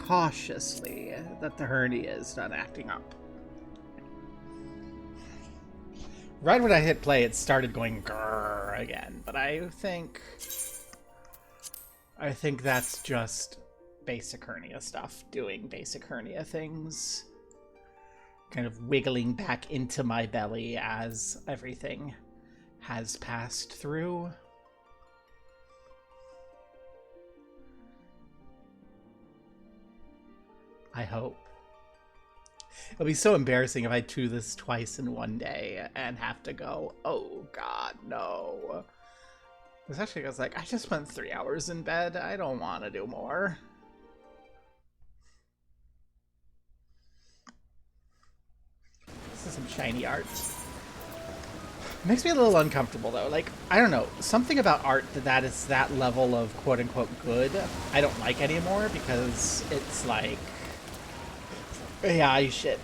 cautiously that the hernia is done acting up. Right when I hit play, it started going grrr again, but I think that's just basic hernia stuff, doing basic hernia things. Kind of wiggling back into my belly as everything has passed through. I hope. It'll be so embarrassing if I do this twice in one day and have to go, oh god, no. Especially because, like, I just spent 3 hours in bed. I don't want to do more. This is some shiny art. It makes me a little uncomfortable, though. Like, I don't know. Something about art that is that level of quote-unquote good, I don't like anymore because it's like... yeah, shit.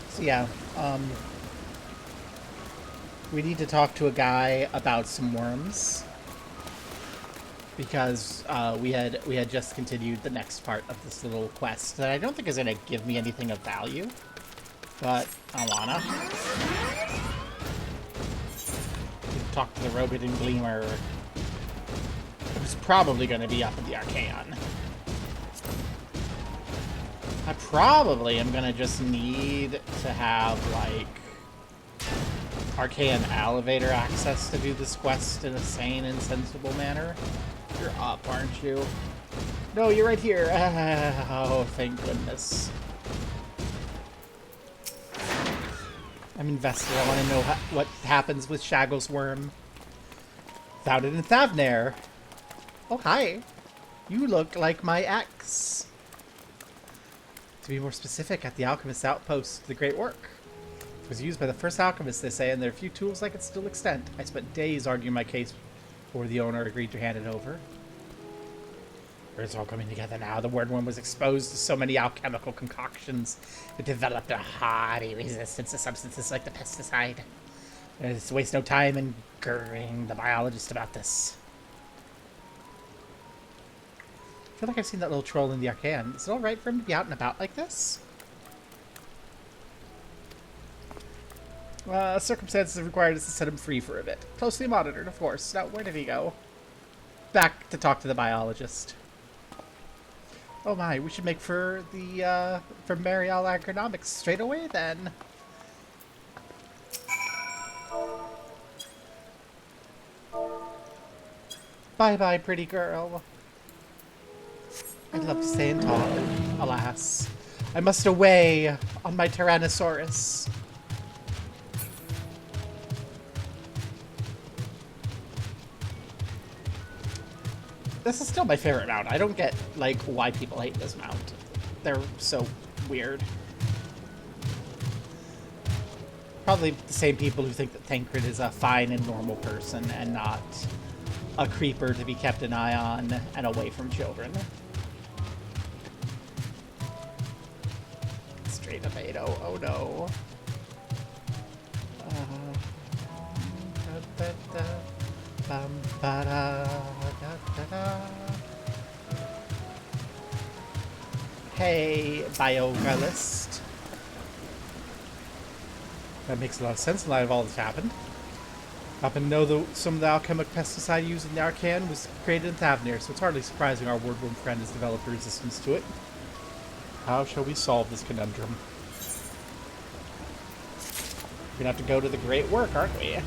So, yeah. We need to talk to a guy about some worms. Because we had just continued the next part of this little quest that I don't think is going to give me anything of value. But I wanna. Talk to the Rogan Gleamer, who's probably going to be up in the Archaeon. I probably am going to just need to have, like, Archaeon elevator access to do this quest in a sane and sensible manner. You're up, aren't you? No, you're right here. Oh, thank goodness. I'm invested. I want to know what happens with Shaggle's worm. Found it in Thavnair. Oh, hi. You look like my ex. To be more specific, at the Alchemist's outpost, the Great Work. It was used by the first alchemist, they say, and there are few tools like it still extant. I spent days arguing my case before the owner agreed to hand it over. It's all coming together now. The Wordworm was exposed to so many alchemical concoctions. It developed a hardy resistance to substances like the pesticide. Let's waste no time in gurring the biologist about this. I feel like I've seen that little troll in the Archaeon. Is it alright for him to be out and about like this? Circumstances have required us to set him free for a bit. Closely monitored, of course. Now, where did he go? Back to talk to the biologist. Oh my, we should make for the, for Marial Agronomics straight away, then. Bye-bye, pretty girl. I'd love to stay and talk. Alas. I must away on my Tyrannosaurus. This is still my favorite mount. I don't get, like, why people hate this mount. They're so weird. Probably the same people who think that Tancred is a fine and normal person and not a creeper to be kept an eye on and away from children. Straight tomato. Oh no. Hey, Biogalist. That makes a lot of sense in light of all that's happened. I happen to know some of the alchemic pesticide used in the Archaeon was created in Thavnair, so it's hardly surprising our Wordworm friend has developed a resistance to it. How shall we solve this conundrum? We're gonna have to go to the Great Work, aren't we?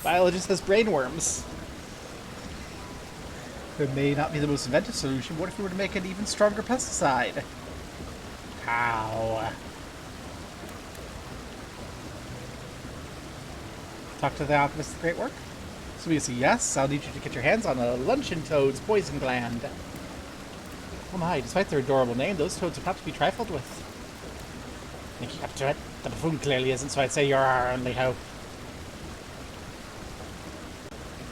Biologist has brainworms. It may not be the most inventive solution. What if we were to make an even stronger pesticide? How? Talk to the alchemist at the Great Work? So we say yes, I'll need you to get your hands on a luncheon toad's poison gland. Oh my, despite their adorable name, those toads are not to be trifled with. Thinking up to it. The buffoon clearly isn't, so I'd say you're our only hope.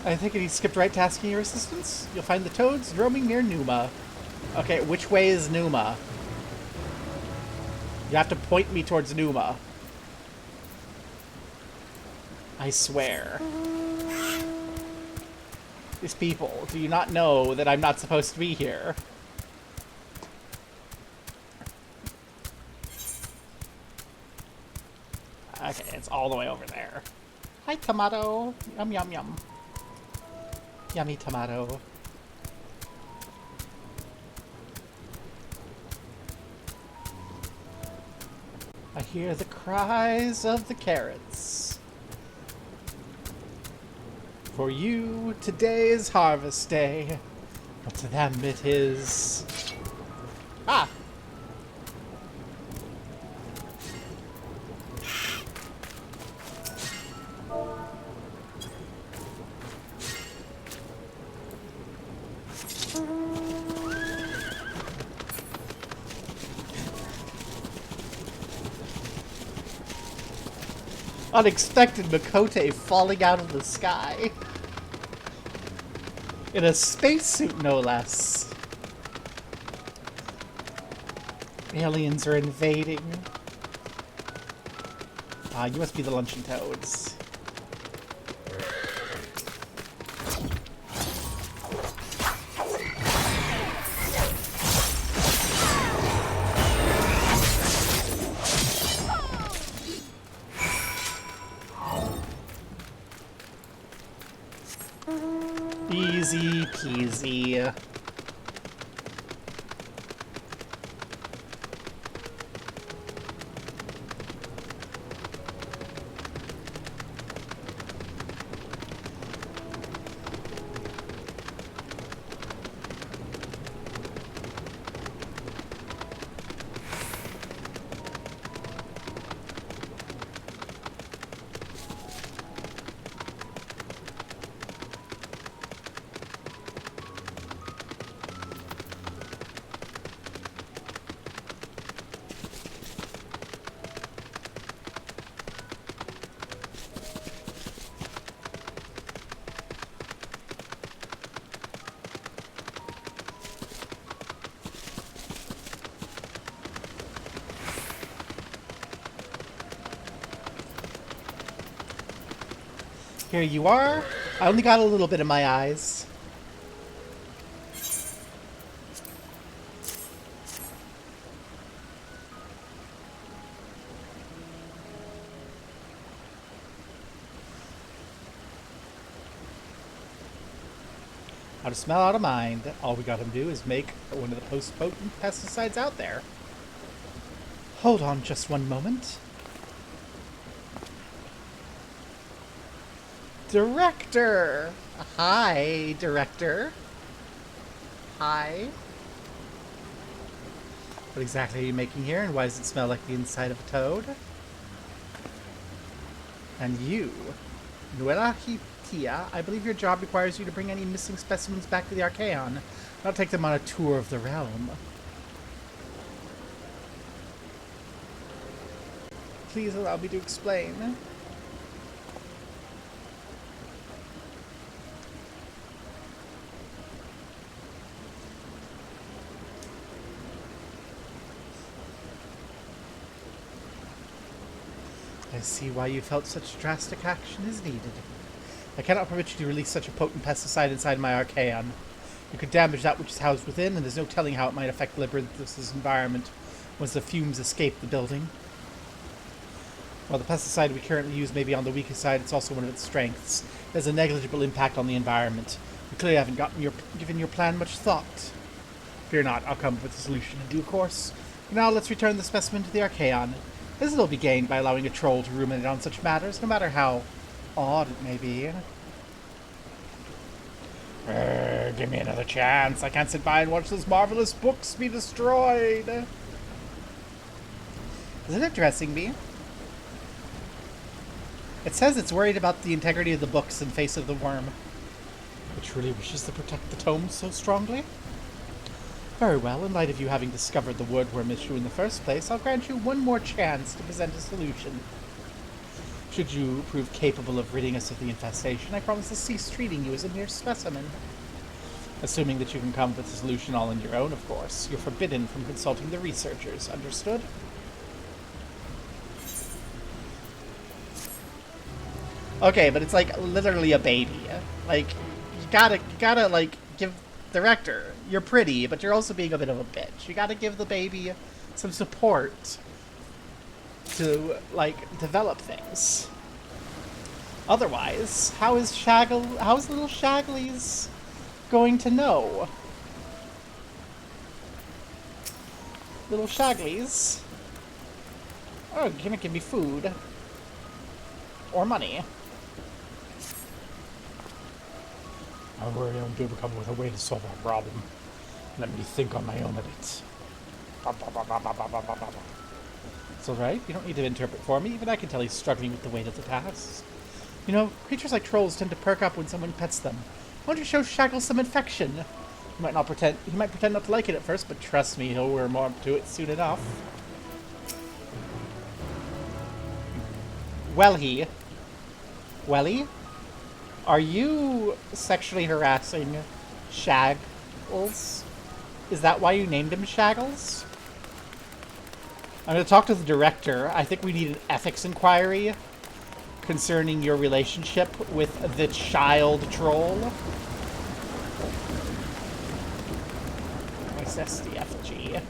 I think he skipped right to asking your assistance. You'll find the toads roaming near Numa. Okay, which way is Numa? You have to point me towards Numa. I swear. These people, do you not know that I'm not supposed to be here? Okay, it's all the way over there. Hi, tomato. Yum, yum, yum. Yummy tomato. I hear the cries of the carrots. For you, today is harvest day, but to them it is... Ah! Unexpected Makote falling out of the sky. In a spacesuit, no less. Aliens are invading. Ah, you must be the luncheon toads. Easy peasy. Here you are. I only got a little bit in my eyes. Out of smell, out of mind. All we gotta do is make one of the most potent pesticides out there. Hold on just one moment. Director! Hi, Director. Hi. What exactly are you making here, and why does it smell like the inside of a toad? And you, Nuela Hitia, I believe your job requires you to bring any missing specimens back to the Archaeon, not take them on a tour of the realm. Please allow me to explain. I see why you felt such drastic action is needed. I cannot permit you to release such a potent pesticide inside my Archaeon. You could damage that which is housed within, and there's no telling how it might affect Labyrinthus' environment once the fumes escape the building. While the pesticide we currently use may be on the weaker side, it's also one of its strengths. It has a negligible impact on the environment. You clearly haven't given your plan much thought. Fear not, I'll come up with a solution in due course. For now, let's return the specimen to the Archaeon. This will be gained by allowing a troll to ruminate on such matters, no matter how odd it may be. Give me another chance. I can't sit by and watch those marvelous books be destroyed. Is it addressing me? It says it's worried about the integrity of the books in face of the worm. It truly wishes to protect the tomes so strongly? Very well, in light of you having discovered the wordworm issue in the first place, I'll grant you one more chance to present a solution. Should you prove capable of ridding us of the infestation, I promise to cease treating you as a mere specimen. Assuming that you can come up with a solution all on your own, of course. You're forbidden from consulting the researchers, understood? Okay, but it's like literally a baby. Like, gotta, like, give director. You're pretty, but you're also being a bit of a bitch. You gotta give the baby some support to, like, develop things. Otherwise, how's little Shaggly's going to know? Little Shaggly's? Oh, you're gonna give me food. Or money. I worry I won't be able to come up with a way to solve our problem. Let me think on my own a bit. It's alright, you don't need to interpret for me. Even I can tell he's struggling with the weight of the task. You know, creatures like trolls tend to perk up when someone pets them. Why don't you show Shaggle some affection? He might pretend not to like it at first, but trust me, he'll warm up to it soon enough. Welly, are you sexually harassing Shaggles? Is that why you named him Shaggles? I'm going to talk to the director. I think we need an ethics inquiry concerning your relationship with the child troll. What's SDFG?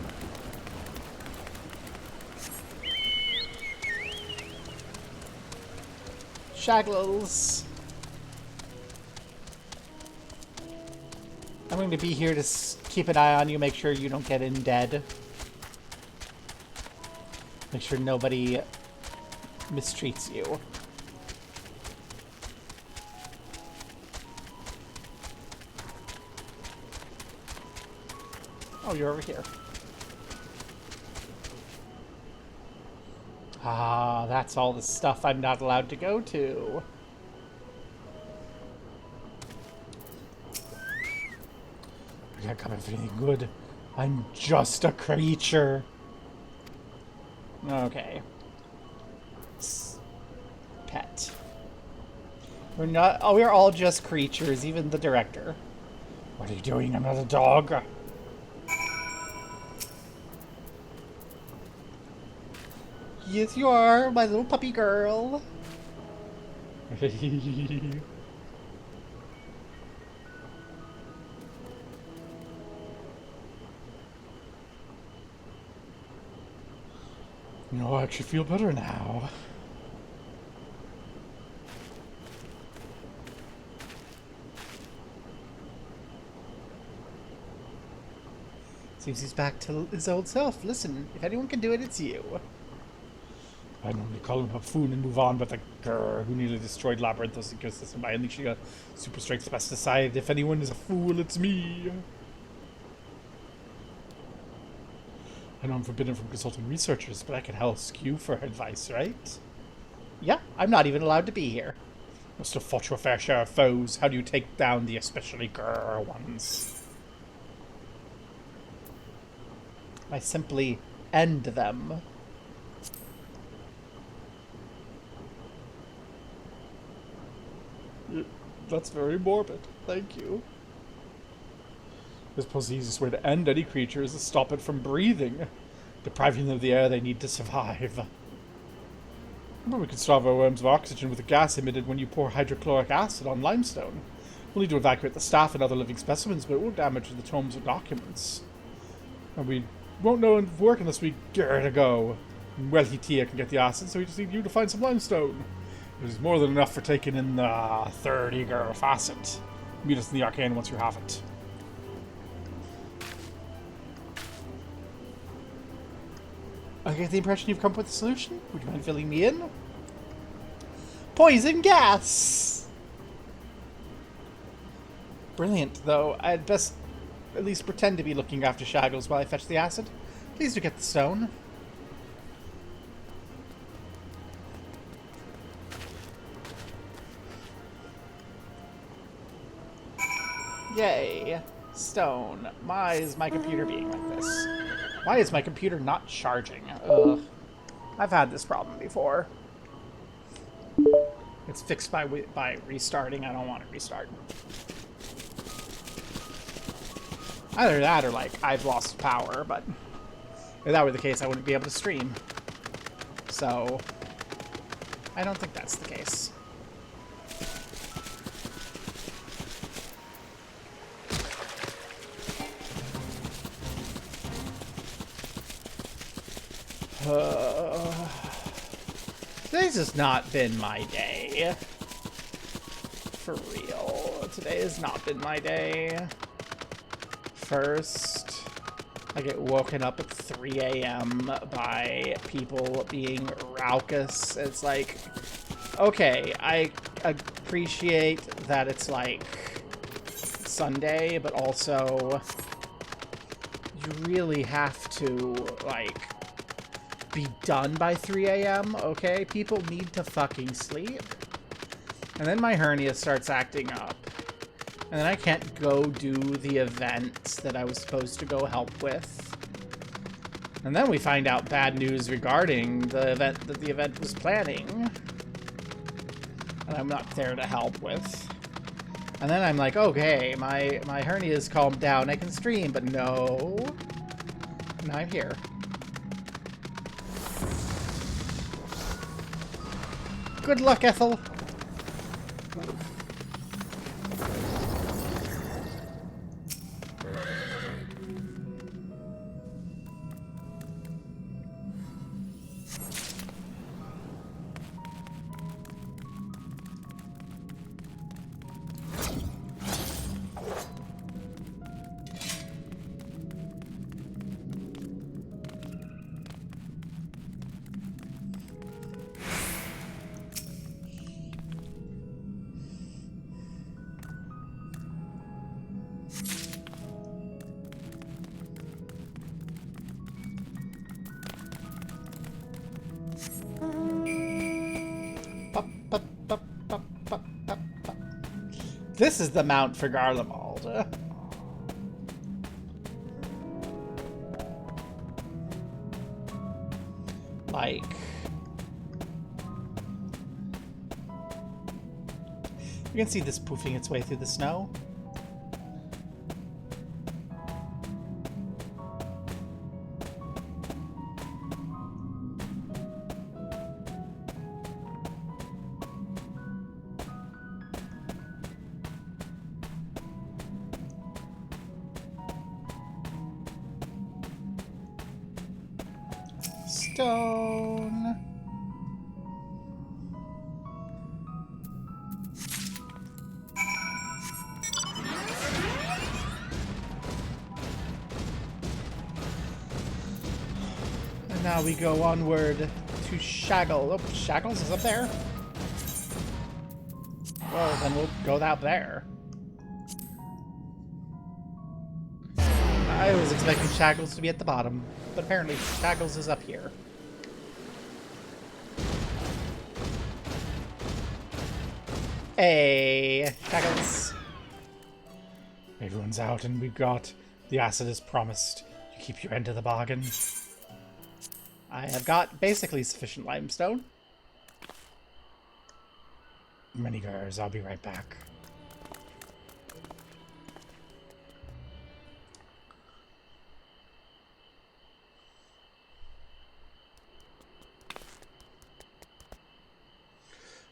Shaggles. I'm going to be here to keep an eye on you, make sure you don't get in dead. Make sure nobody mistreats you. Oh, you're over here. Ah, that's all the stuff I'm not allowed to go to. I can't come for anything good. I'm just a creature. Okay. Pet. We're not. Oh, we're all just creatures, even the director. What are you doing? I'm not a dog. Yes, you are, my little puppy girl. You know, I actually feel better now. Seems he's back to his old self. Listen, if anyone can do it, it's you. I normally call him a buffoon and move on, but the grr who nearly destroyed Labyrinthos ecosystem by unleashing a super strength pesticide. If anyone is a fool, it's me. I know I'm forbidden from consulting researchers, but I can ask you for advice, right? Yeah, I'm not even allowed to be here. Must have fought your fair share of foes. How do you take down the especially grr ones? I simply end them. That's very morbid. Thank you. I suppose the easiest way to end any creature is to stop it from breathing, depriving them of the air they need to survive. But we could starve our worms of oxygen with the gas emitted when you pour hydrochloric acid on limestone. We'll need to evacuate the staff and other living specimens, but it won't damage the tomes or documents. And we won't know it'll work unless we get it to go. Well, Tia can get the acid, so we just need you to find some limestone. It is more than enough for taking in the third eager facet. Meet us in the arcane once you have it. I get the impression you've come up with a solution. Would you mind filling me in? Poison gas! Brilliant, though. I'd best at least pretend to be looking after Shaggles while I fetch the acid. Please do get the stone. Yay. Stone. Why is my computer being like this? Why is my computer not charging? Ugh. I've had this problem before. It's fixed by restarting. I don't want to restart. Either that or, like, I've lost power, but if that were the case, I wouldn't be able to stream. So, I don't think that's the case. Today's just not been my day. For real. Today has not been my day. First, I get woken up at 3 a.m. by people being raucous. It's like, okay, I appreciate that it's like Sunday, but also you really have to, like, be done by 3 a.m., okay? People need to fucking sleep. And then my hernia starts acting up. And then I can't go do the event that I was supposed to go help with. And then we find out bad news regarding the event that the event was planning. And I'm not there to help with. And then I'm like, okay, my hernia's calmed down. I can stream, but no. Now I'm here. Good luck, Ethel. This is the mount for Garlemald. Like... You can see this poofing its way through the snow. Stone. And now we go onward to Shaggle. Oh, Shaggles is up there. Well, then we'll go out there. I was expecting Shaggles to be at the bottom, but apparently Shaggles is up here. Hey, Shaggles. Everyone's out and we've got the acid as promised. You keep your end of the bargain. I have got basically sufficient limestone. Many girls, I'll be right back.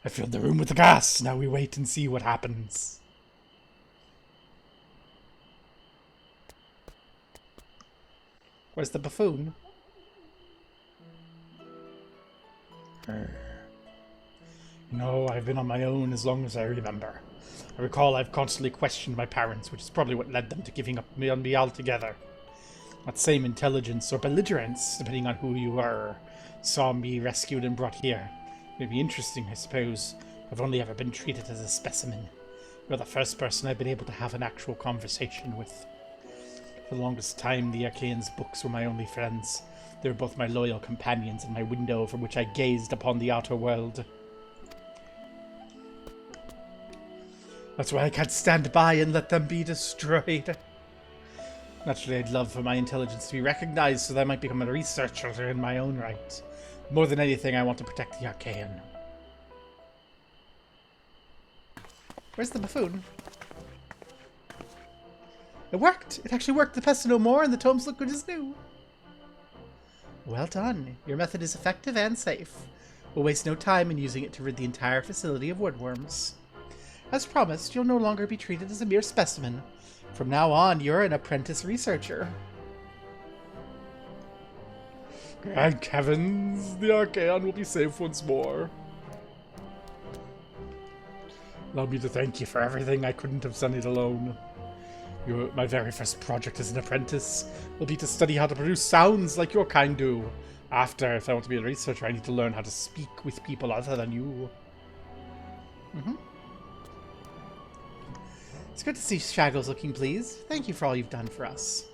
I filled the room with the gas. Now we wait and see what happens. Where's the buffoon? No, I've been on my own as long as I remember. I recall I've constantly questioned my parents, which is probably what led them to giving up on me altogether. That same intelligence or belligerence, depending on who you were, saw me rescued and brought here. It'd be interesting, I suppose. I've only ever been treated as a specimen. You're the first person I've been able to have an actual conversation with. For the longest time, the Archaeans' books were my only friends. They were both my loyal companions and my window from which I gazed upon the outer world. That's why I can't stand by and let them be destroyed. Naturally, I'd love for my intelligence to be recognized so that I might become a researcher in my own right. More than anything, I want to protect the Archaean. Where's the buffoon? It worked! It actually worked! The pests are no more, and the tomes look good as new! Well done. Your method is effective and safe. We'll waste no time in using it to rid the entire facility of woodworms. As promised, you'll no longer be treated as a mere specimen. From now on, you're an apprentice researcher. Thank heavens, the Archaeon will be safe once more. Allow me to thank you for everything. I couldn't have done it alone. My very first project as an apprentice will be to study how to produce sounds like your kind do. After, if I want to be a researcher, I need to learn how to speak with people other than you. It's good to see Shaggles looking pleased. Thank you for all you've done for us.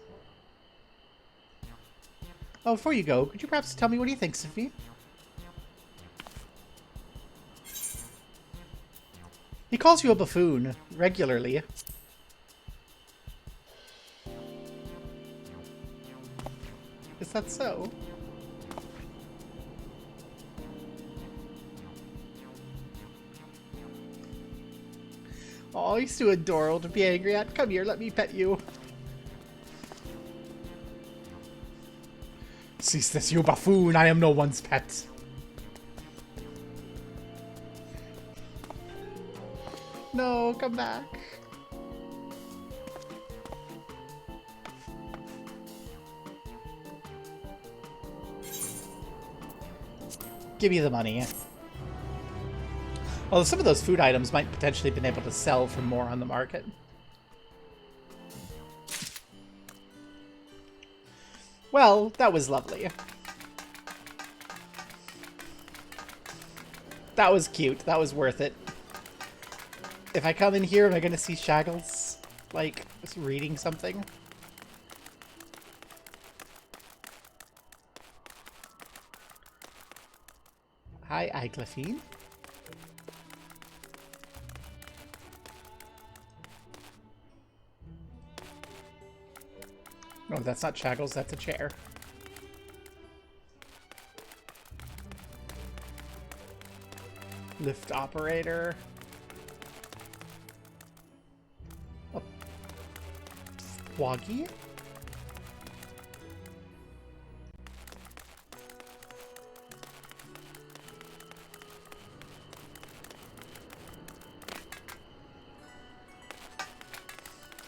Oh, before you go, could you perhaps tell me what he thinks of me? He calls you a buffoon regularly. Is that so? Oh, he's too adorable to be angry at. Come here, let me pet you. Cease this, you buffoon! I am no one's pet. No, come back. Give me the money. Although some of those food items might potentially have been able to sell for more on the market. Well, that was lovely. That was cute. That was worth it. If I come in here, am I going to see Shaggles, like, reading something? Hi, Iglyphine. No, that's not Shaggles, that's a chair. Lift operator. Oh. Woggy?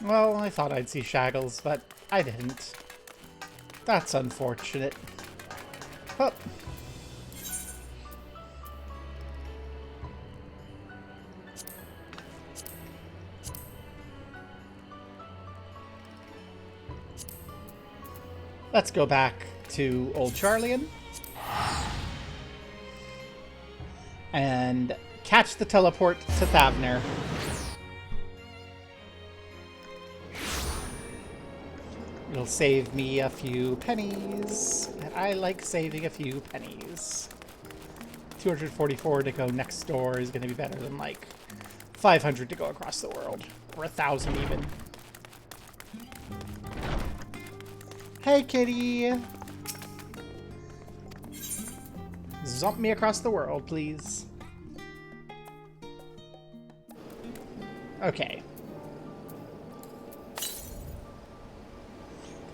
Well, I thought I'd see Shaggles, but I didn't. That's unfortunate. Oh. Let's go back to Old Charlian and catch the teleport to Thavner. It'll save me a few pennies. And I like saving a few pennies. 244 to go next door is going to be better than like 500 to go across the world. Or 1,000 even. Hey, kitty! Zump me across the world, please. Okay.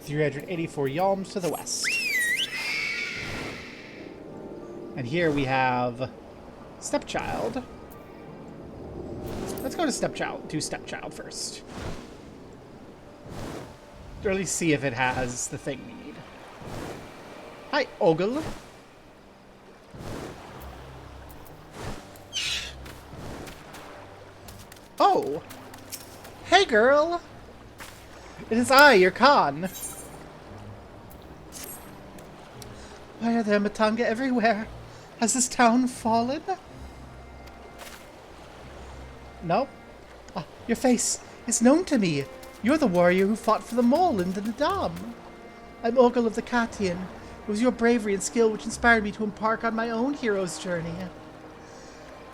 384 yalms to the west. And here we have Stepchild. Let's go to Stepchild first. Or at least see if it has the thing we need. Hi, Ogle. Oh! Hey, girl! It is I, your Khan. Why are there Matanga everywhere? Has this town fallen? No. Ah, your face is known to me. You're the warrior who fought for the mole in the Nadam. I'm Ogle of the Katian. It was your bravery and skill which inspired me to embark on my own hero's journey.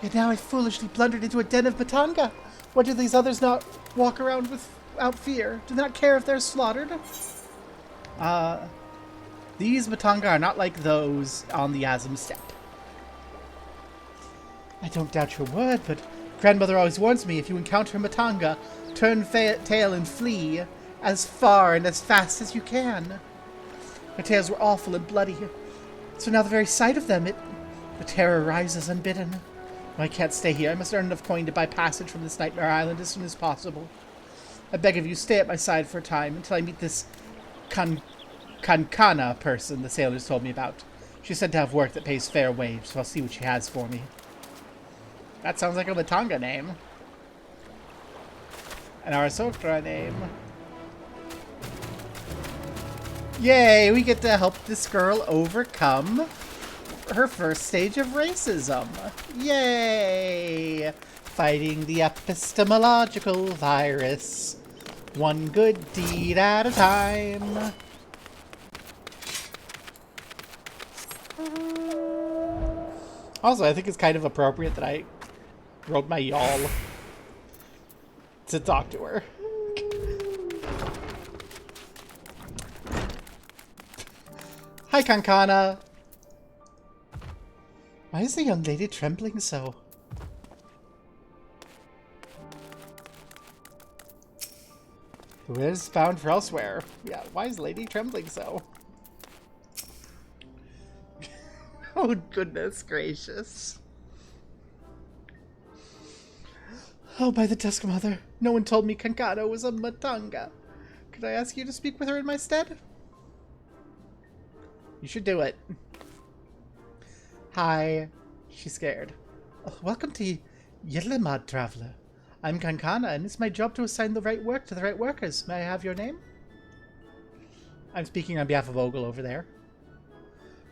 Yet now I foolishly blundered into a den of Matanga. Why do these others not walk around without fear? Do they not care if they're slaughtered? These Matanga are not like those on the Azim Steppe. I don't doubt your word, but grandmother always warns me if you encounter Matanga, turn tail and flee as far and as fast as you can. Their tails were awful and bloody, so now the very sight of them, the terror rises unbidden. I can't stay here. I must earn enough coin to buy passage from this Nightmare Island as soon as possible. I beg of you, stay at my side for a time until I meet this Kankana person the sailors told me about. She said to have work that pays fair wage, so I'll see what she has for me. That sounds like a Matanga name. An Arasokra name. Yay, we get to help this girl overcome her first stage of racism. Yay! Fighting the epistemological virus. One good deed at a time. Also, I think it's kind of appropriate that I wrote my y'all to talk to her. Hi, Kankana. Why is the young lady trembling so? Who is bound for elsewhere? Yeah, why is the lady trembling so? Oh, goodness gracious. Oh, by the Dusk Mother. No one told me Kankana was a Matanga. Could I ask you to speak with her in my stead? You should do it. Hi. She's scared. Oh, welcome to Yedlemad, Traveler. I'm Kankana, and it's my job to assign the right work to the right workers. May I have your name? I'm speaking on behalf of Ogle over there.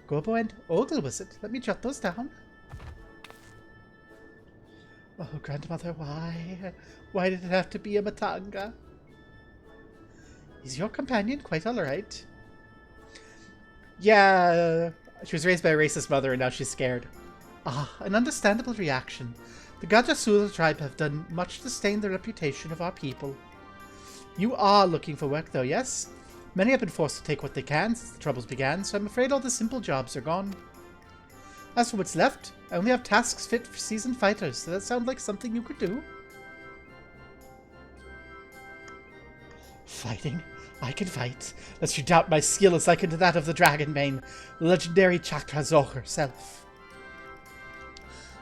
Gobo and Ogle, was it? Let me jot those down. Oh, grandmother, why? Why did it have to be a Matanga? Is your companion quite alright? Yeah, she was raised by a racist mother and now she's scared. Ah, an understandable reaction. The Gajasula tribe have done much to stain the reputation of our people. You are looking for work though, yes? Many have been forced to take what they can since the troubles began, so I'm afraid all the simple jobs are gone. As for what's left, I only have tasks fit for seasoned fighters. Does that sound like something you could do? Fighting? I can fight. Lest you doubt my skill is likened to that of the Dragonbane, the legendary Chakrazor herself.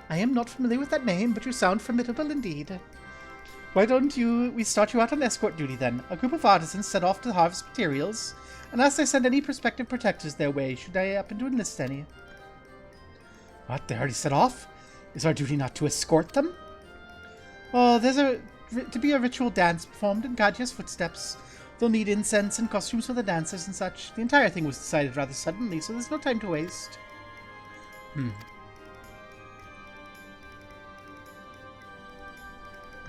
I am not familiar with that name, but you sound formidable indeed. Why don't we start you out on escort duty then? A group of artisans set off to harvest materials, and ask I send any prospective protectors their way, should I happen to enlist any. What, they already set off? Is our duty not to escort them? Oh, there's to be a ritual dance performed in Gadya's footsteps. They'll need incense and costumes for the dancers and such. The entire thing was decided rather suddenly, so there's no time to waste.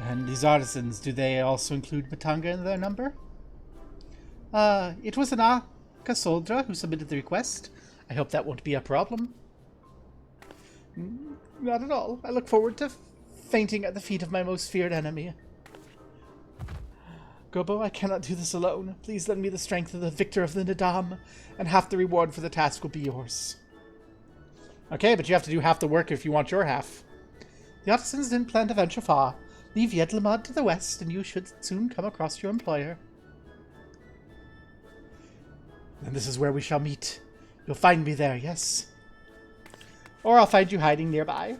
And these artisans, do they also include Matanga in their number? It was an Akasoldra who submitted the request. I hope that won't be a problem. Not at all. I look forward to fainting at the feet of my most feared enemy. Gobo, I cannot do this alone. Please lend me the strength of the victor of the Nadam, and half the reward for the task will be yours. Okay, but you have to do half the work if you want your half. The artisans didn't plan to venture far. Leave Yedlamad to the west, and you should soon come across your employer. And this is where we shall meet. You'll find me there, yes? Or I'll find you hiding nearby.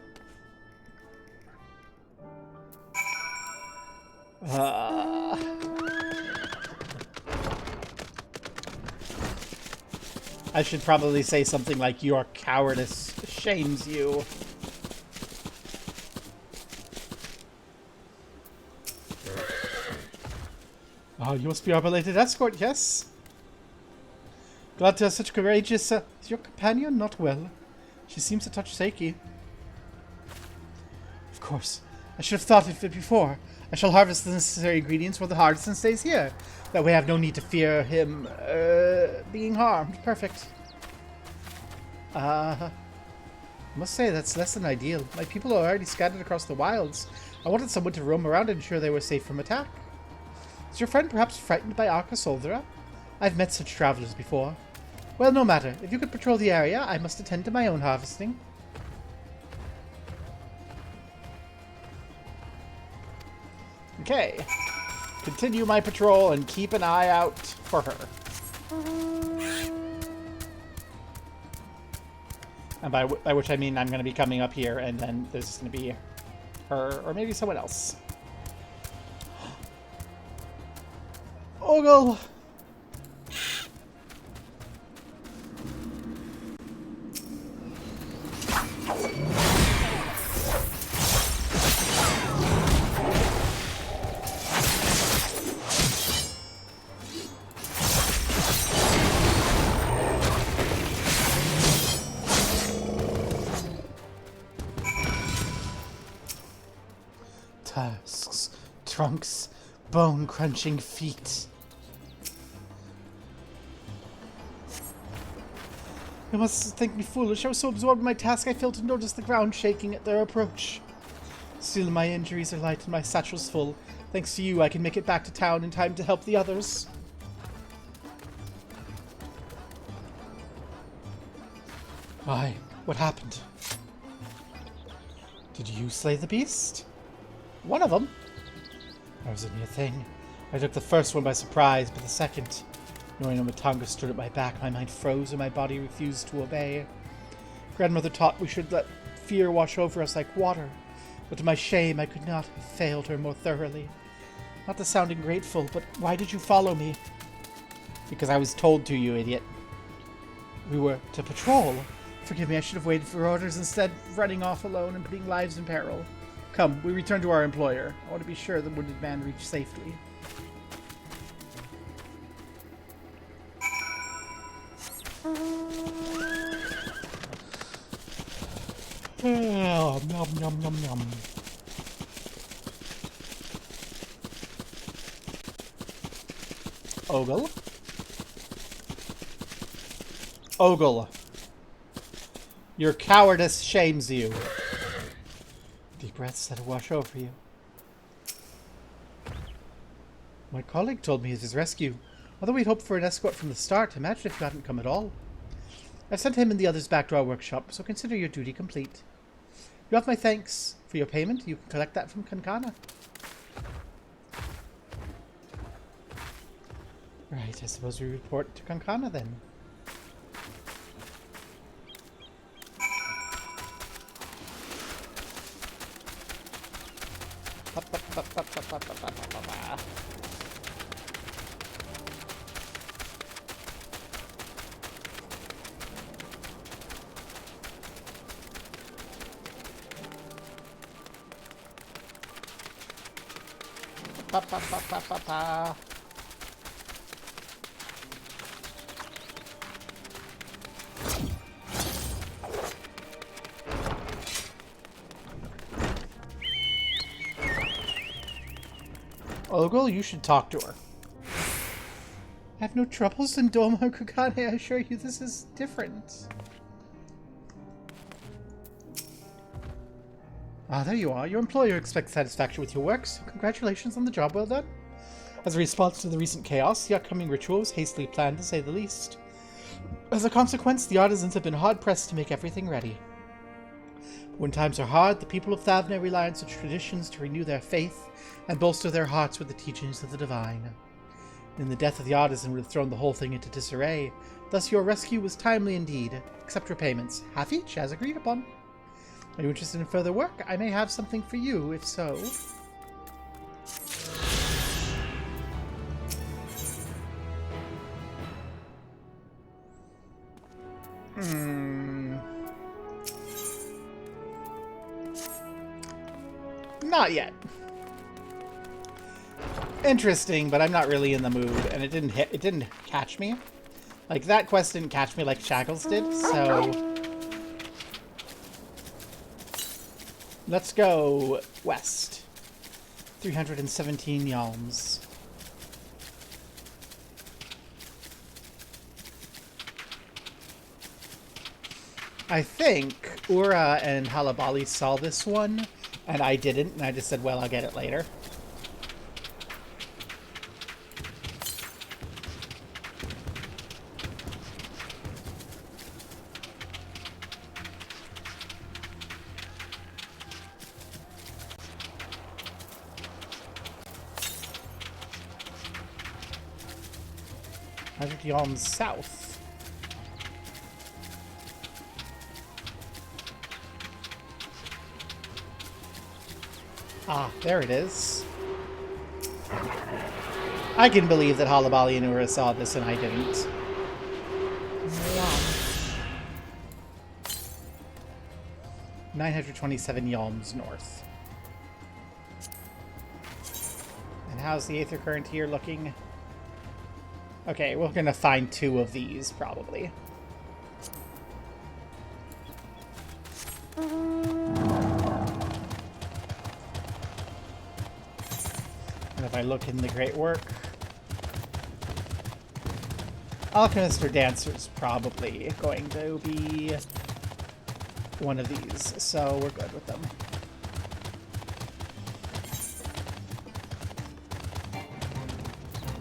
I should probably say something like, your cowardice shames you. Oh, you must be our belated escort, yes? Glad to have such courageous... is your companion not well? She seems a touch shaky. Of course. I should have thought of it before. I shall harvest the necessary ingredients while the artisan stays here. That way I have no need to fear him, being harmed. Perfect. I must say that's less than ideal. My people are already scattered across the wilds. I wanted someone to roam around and ensure they were safe from attack. Is your friend perhaps frightened by Arca Soldra? I've met such travelers before. Well, no matter. If you could patrol the area, I must attend to my own harvesting. Okay. Continue my patrol and keep an eye out for her. And by which I mean I'm going to be coming up here and then there's going to be her or maybe someone else. Ogle! trunks, bone-crunching feet. You must think me foolish. I was so absorbed in my task I failed to notice the ground shaking at their approach. Still, my injuries are light and my satchel's full. Thanks to you, I can make it back to town in time to help the others. Why? What happened? Did you slay the beast? One of them? That was a near thing. I took the first one by surprise, but the second... Knowing Omatanga stood at my back, my mind froze and my body refused to obey. Grandmother taught we should let fear wash over us like water, but to my shame I could not have failed her more thoroughly. Not to sound ungrateful, but why did you follow me? Because I was told to, you idiot. We were to patrol. Forgive me, I should have waited for orders instead of running off alone and putting lives in peril. Come, we return to our employer. I want to be sure the wounded man reached safely. Oh, nom nom nom nom. Ogle? Ogle. Your cowardice shames you. Deep breaths that wash over you. My colleague told me of his rescue. Although we'd hoped for an escort from the start, imagine if you hadn't come at all. I've sent him and the others back to our workshop, so consider your duty complete. You have my thanks for your payment. You can collect that from Kankana. Right, I suppose we report to Kankana then. Ogle, you should talk to her. I have no troubles in Doma Kukane. I assure you this is different. Ah, there you are. Your employer expects satisfaction with your work, so congratulations on the job well done. As a response to the recent chaos, the upcoming ritual was hastily planned, to say the least. As a consequence, the artisans have been hard-pressed to make everything ready. But when times are hard, the people of Thavne rely on such traditions to renew their faith and bolster their hearts with the teachings of the divine. And the death of the artisan would have thrown the whole thing into disarray. Thus your rescue was timely indeed. Accept your payments, half each, as agreed upon. Are you interested in further work? I may have something for you, if so. Not yet. Interesting, but I'm not really in the mood, and it didn't catch me. Like, that quest didn't catch me like Shackles did, so... Let's go west. 317 yalms. I think Ura and Halabali saw this one, and I didn't, and I just said, well, I'll get it later. Yalms south. Ah, there it is. I can believe that Halabali and Ura saw this and I didn't. Yum. 927 yalms north. And how's the Aether current here looking? Okay, we're gonna find 2 of these, probably. I look in the great work, Alchemist or Dancer is probably going to be one of these, so we're good with them.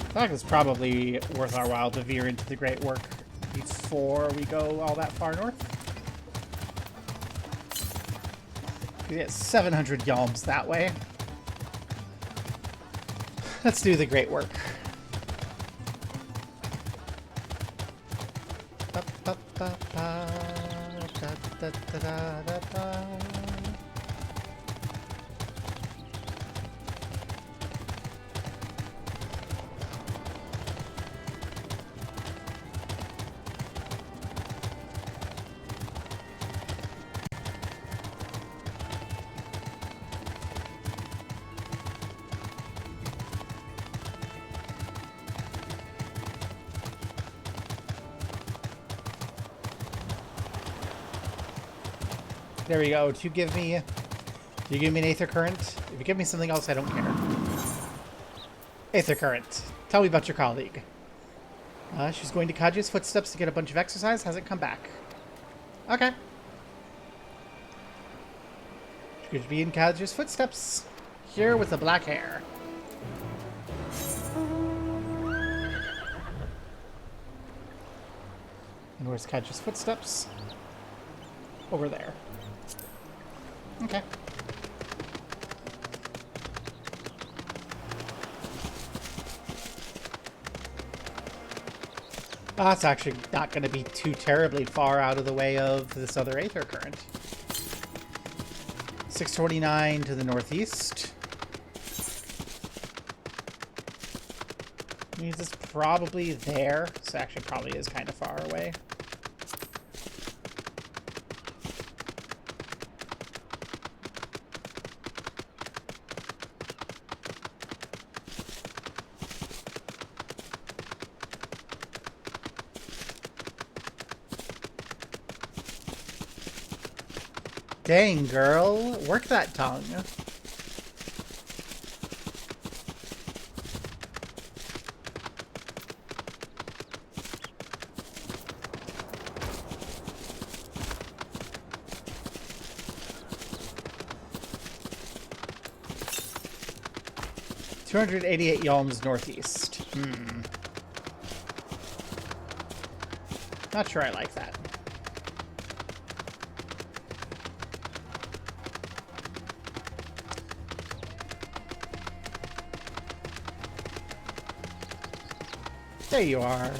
I think it's probably worth our while to veer into the great work before we go all that far north. We get 700 yalms that way. Let's do the great work. There we go. Do you give me an Aether Current? If you give me something else, I don't care. Aether Current. Tell me about your colleague. She's going to Kaji's footsteps to get a bunch of exercise. Hasn't come back. Okay. She's going to be in Kaji's footsteps. Here with the black hair. And where's Kaji's footsteps? Over there. Okay. That's actually not going to be too terribly far out of the way of this other Aether Current. 629 to the northeast. Means it's probably there. So actually probably is kind of far away. Dang, girl. Work that tongue. $288 yalms northeast. Not sure I like that. There you are.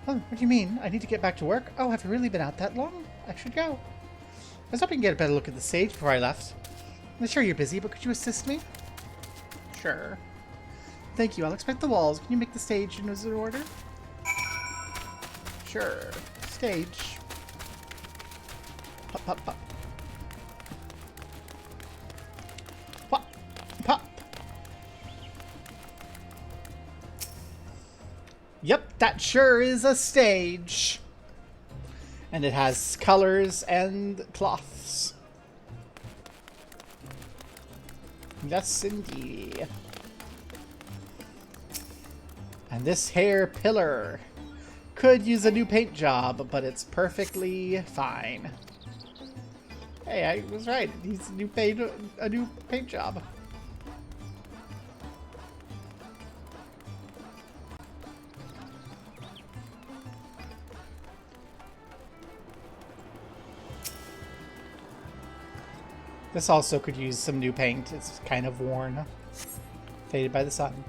Oh, what do you mean? I need to get back to work? Oh, have you really been out that long? I should go. I was hoping to get a better look at the stage before I left. I'm sure you're busy, but could you assist me? Sure. Thank you. I'll inspect the walls. Can you make the stage in order? Sure. Stage. Pop, pop, pop. Yep, that sure is a stage. And it has colors and cloths. Yes, indeed. And this hair pillar could use a new paint job, but it's perfectly fine. Hey, I was right. It needs a new paint job. This also could use some new paint. It's kind of worn. Faded by the sun.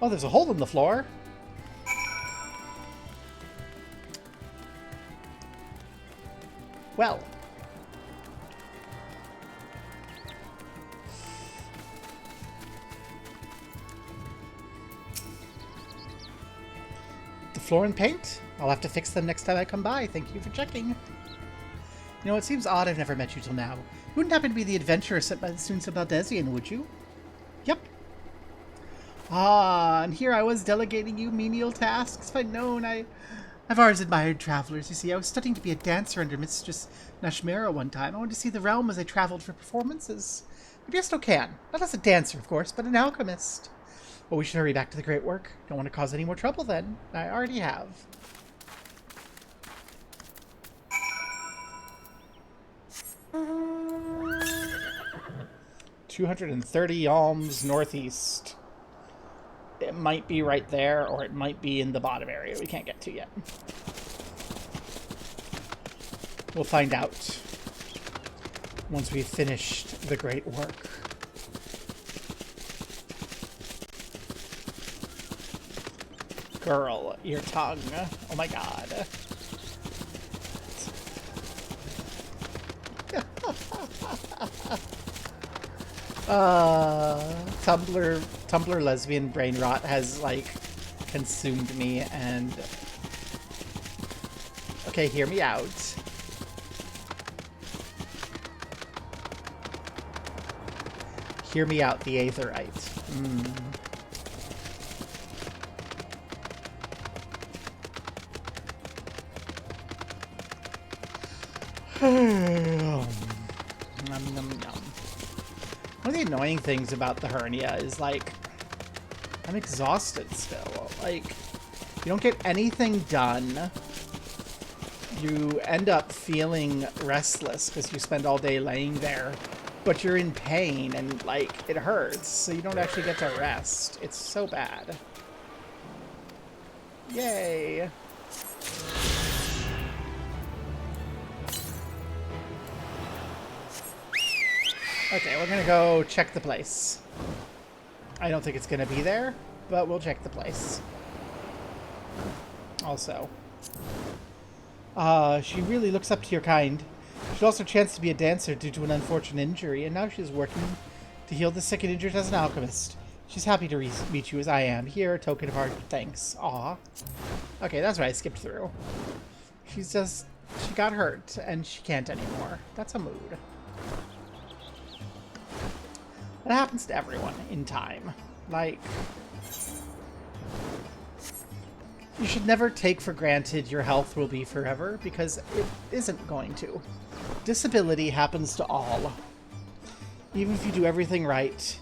Oh, there's a hole in the floor. Well. The floor and paint? I'll have to fix them next time I come by. Thank you for checking. You know, it seems odd I've never met you till now. You wouldn't happen to be the adventurer sent by the students of Baldesion, would you? Yep. Ah, and here I was delegating you menial tasks. If I'd known, I've always admired travelers, you see. I was studying to be a dancer under Mistress Nashmira one time. I wanted to see the realm as I traveled for performances. Maybe I still can. Not as a dancer, of course, but an alchemist. Well, we should hurry back to the Great Work. Don't want to cause any more trouble then. I already have. $230 yalms northeast. It might be right there, or it might be in the bottom area we can't get to yet. We'll find out once we've finished the Great Work. Girl, your tongue. Oh my god. Tumblr lesbian brain rot has, like, consumed me, and... Okay, hear me out. Hear me out, the Aetherite. Nom, nom, nom. One of the annoying things about the hernia is, like, I'm exhausted still. Like, you don't get anything done. You end up feeling restless because you spend all day laying there, but you're in pain and, like, it hurts, so you don't actually get to rest. It's so bad. Yay. Okay, we're gonna go check the place. I don't think it's gonna be there, but we'll check the place. Also, she really looks up to your kind. She also chanced to be a dancer due to an unfortunate injury, and now she's working to heal the sick and injured as an alchemist. She's happy to meet you as I am. Here, a token of our thanks. Aw. Okay, that's right, I skipped through. She got hurt, and she can't anymore. That's a mood. That happens to everyone in time. Like, you should never take for granted your health will be forever, because it isn't going to. Disability happens to all. Even if you do everything right,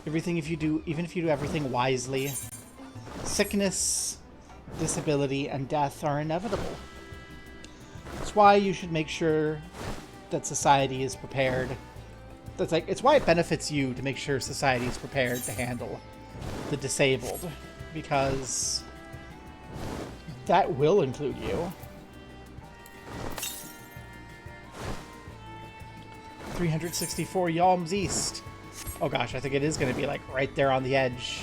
even if you do everything wisely, sickness, disability, and death are inevitable. That's why you should make sure that society is prepared. It's why it benefits you to make sure society is prepared to handle the disabled, because that will include you. 364 yalms east. Oh gosh, I think it is going to be, like, right there on the edge.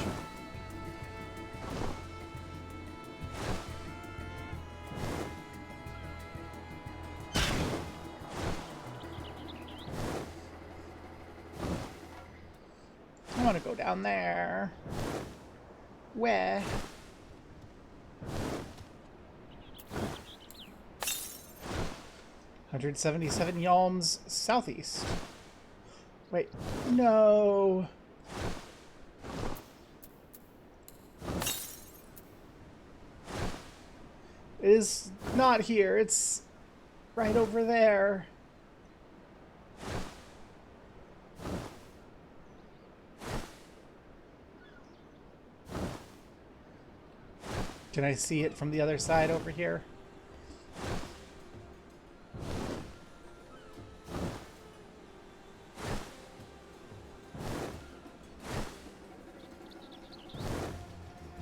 I want to go down there. Where? $177 yalms southeast. Wait, no. It is not here. It's right over there. Can I see it from the other side over here?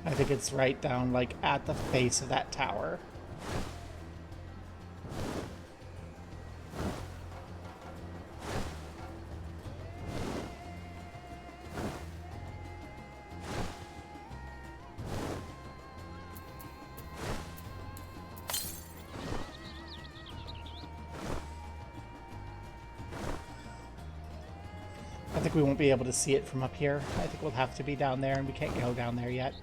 I think it's right down, like, at the base of that tower. I think we won't be able to see it from up here. I think we'll have to be down there, and we can't go down there yet.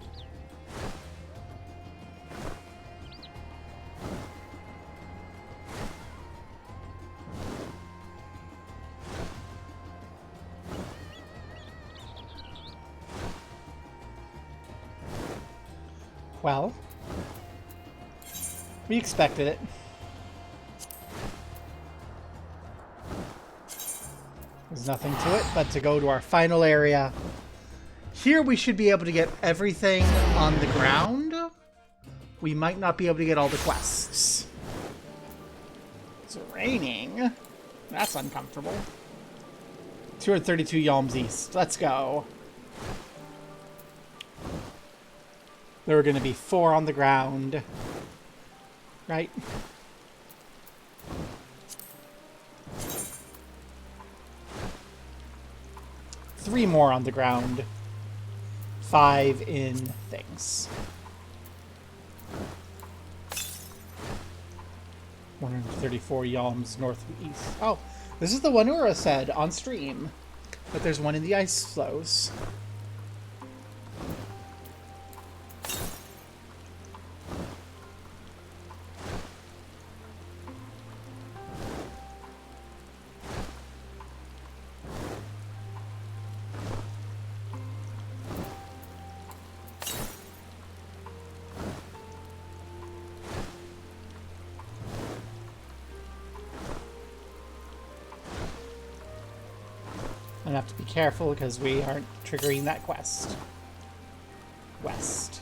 Well, We expected it. There's nothing to it but to go to our final area. Here we should be able to get everything on the ground. We might not be able to get all the quests. It's raining. That's uncomfortable. 232 yalms east. Let's go. There were going to be 4 on the ground. Right? Three more on the ground. 5 in things. 134 yalms northeast. Oh, this is the one Ura said on stream. But there's one in the ice flows. I have to be careful because we aren't triggering that quest. West.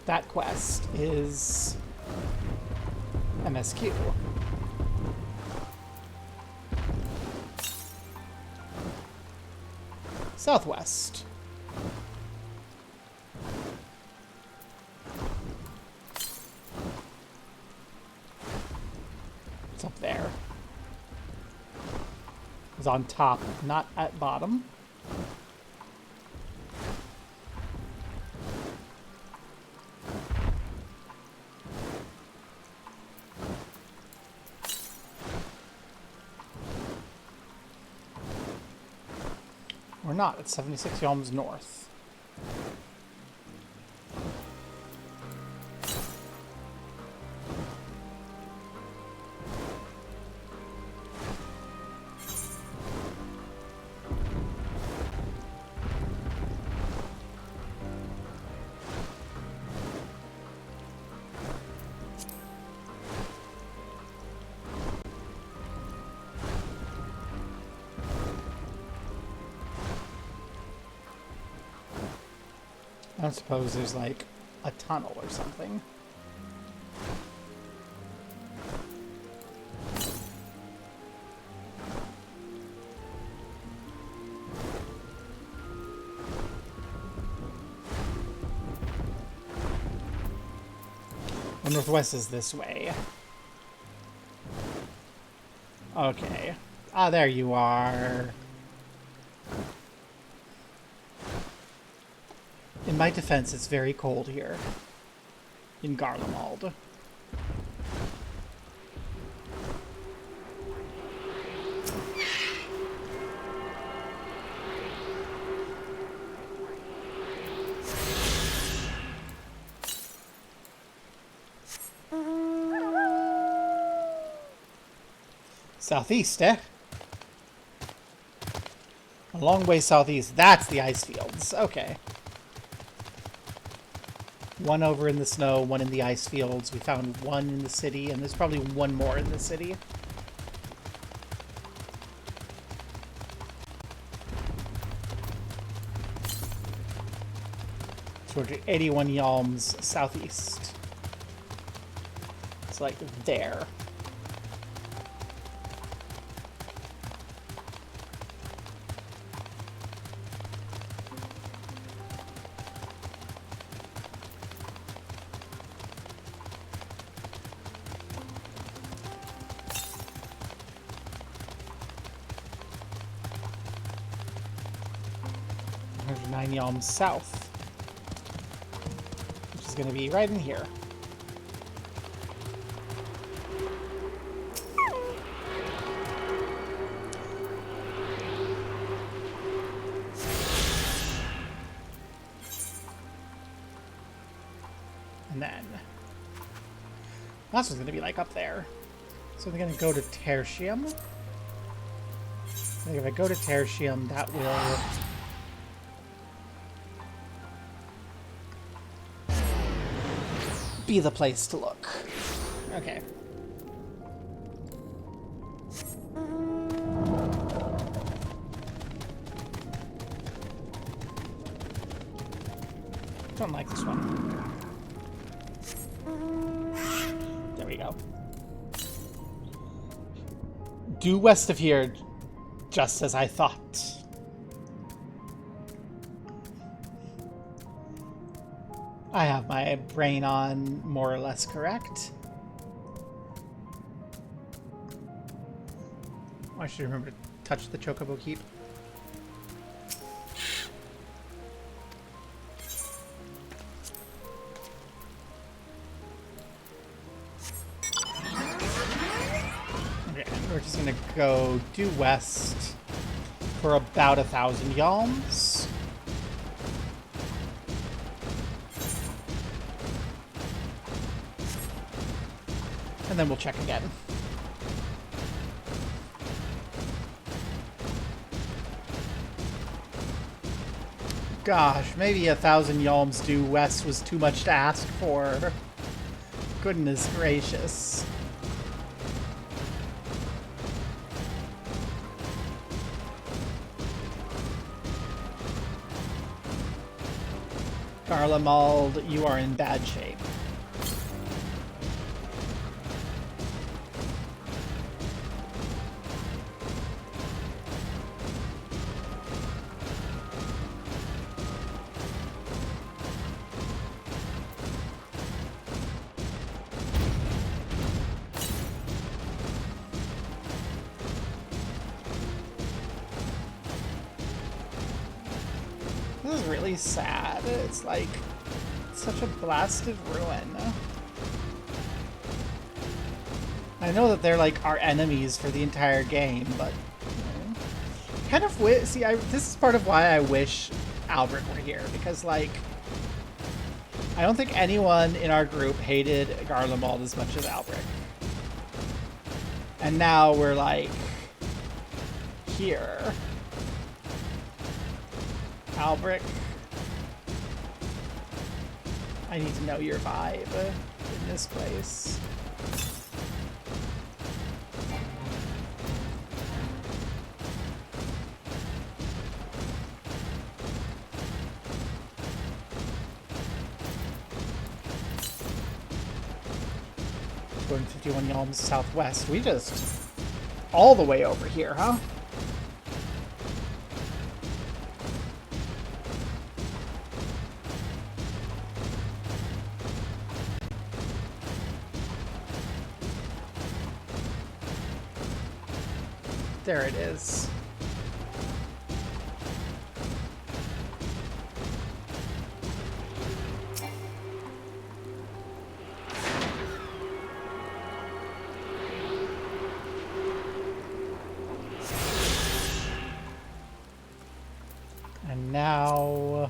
That quest is MSQ. Southwest. It's up there. It's on top, not at bottom. Or not, it's 76 yalms north. I don't suppose there's like a tunnel or something. The northwest is this way. Okay. Ah, there you are. In my defense, it's very cold here. In Garlemald. Southeast, eh? A long way southeast. That's the ice fields. Okay. One over in the snow, one in the ice fields. We found one in the city, and there's probably one more in the city. So we're 81 yalms southeast. It's like there. Yalms south, which is going to be right in here. And then that's what's going to be like up there. So we're going to go to Tertium. I think if I go to Tertium, that will be the place to look. Okay. Don't like this one. There we go. Due west of here, just as I thought. I have my brain on more or less correct. I should remember to touch the Chocobo Keep. Okay, we're just gonna go due west for about 1,000 yalms. And then we'll check again. Gosh, maybe 1,000 yalms due west was too much to ask for. Goodness gracious. Garlemald, you are in bad shape. This is really sad. It's like such a blasted ruin. I know that they're like our enemies for the entire game, but you know, kind of see. This is part of why I wish Albrecht were here, because like I don't think anyone in our group hated Garlemald as much as Albrecht, and now we're like here. Albrecht, I need to know your vibe in this place. Going 51 yalms southwest. We just all the way over here, huh? There it is. And now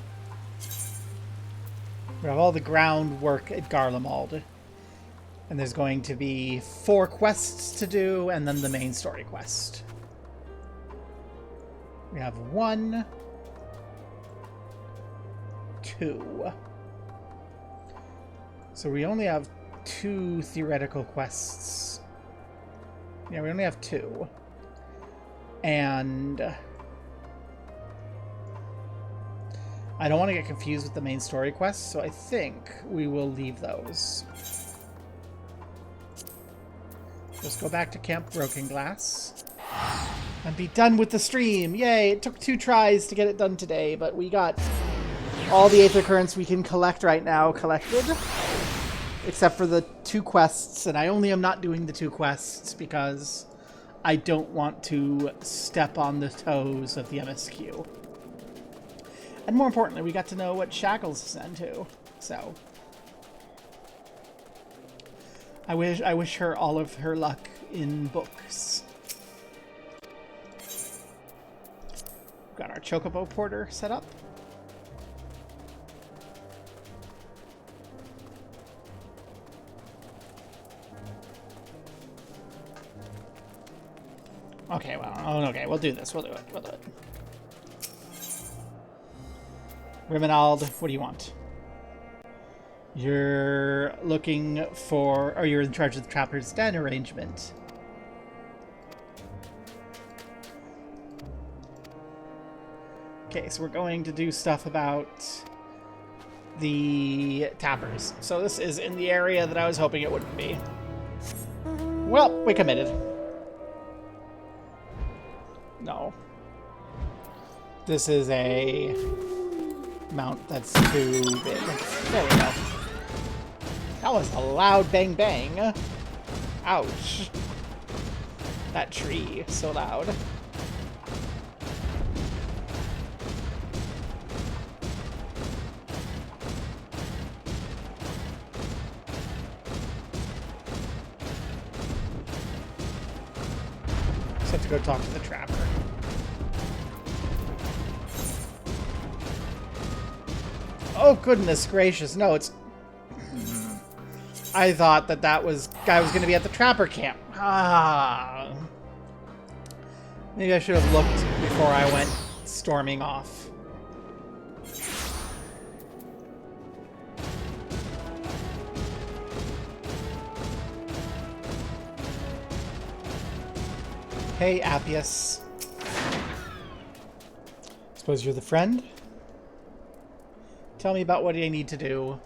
we have all the groundwork at Garlemald. And there's going to be 4 quests to do, and then the main story quest. We have 1, 2. So we only have 2 theoretical quests. Yeah, we only have 2. And I don't want to get confused with the main story quests, so I think we will leave those. Just go back to Camp Broken Glass. And be done with the stream. Yay, it took 2 tries to get it done today, but we got all the Aether Currents we can collect right now collected. Except for the 2 quests, and I only am not doing the 2 quests because I don't want to step on the toes of the MSQ. And more importantly, we got to know what Shackles is into, so I wish her all of her luck in books. Got our Chocobo Porter set up. Okay, well, okay, we'll do this. We'll do it. We'll do it. Rimonald, what do you want? You're looking for... Or you're in charge of the Trapper's Den arrangement. Okay, so we're going to do stuff about the tappers. So this is in the area that I was hoping it wouldn't be. Well, we committed. No. This is a mount that's too big. There we go. That was a loud bang bang. Ouch. That tree, so loud. Just have to go talk to the trapper. Oh, goodness gracious. No, it's... I thought that guy was going to be at the trapper camp. Ah. Maybe I should have looked before I went storming off. Hey, Appius. Suppose you're the friend? Tell me about what I need to do.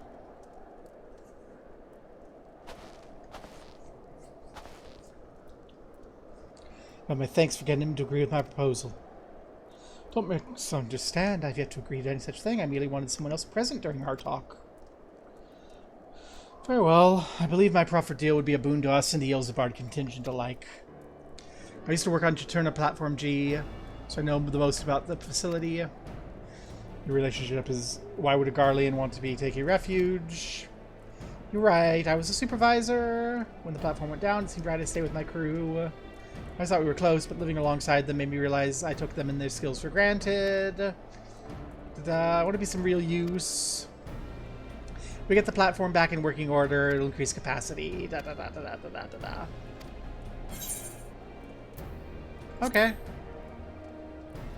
Well, my thanks for getting him to agree with my proposal. Don't misunderstand. I've yet to agree to any such thing. I merely wanted someone else present during our talk. Very well. I believe my proffered deal would be a boon to us and the Eilsabard contingent alike. I used to work on Juturna Platform G, so I know the most about the facility. Your relationship is... Why would a Garlean want to be taking refuge? You're right. I was a supervisor. When the platform went down, it seemed right to stay with my crew. I thought we were close, but living alongside them made me realize I took them and their skills for granted. I want to be some real use. We get the platform back in working order. It'll increase capacity. Okay.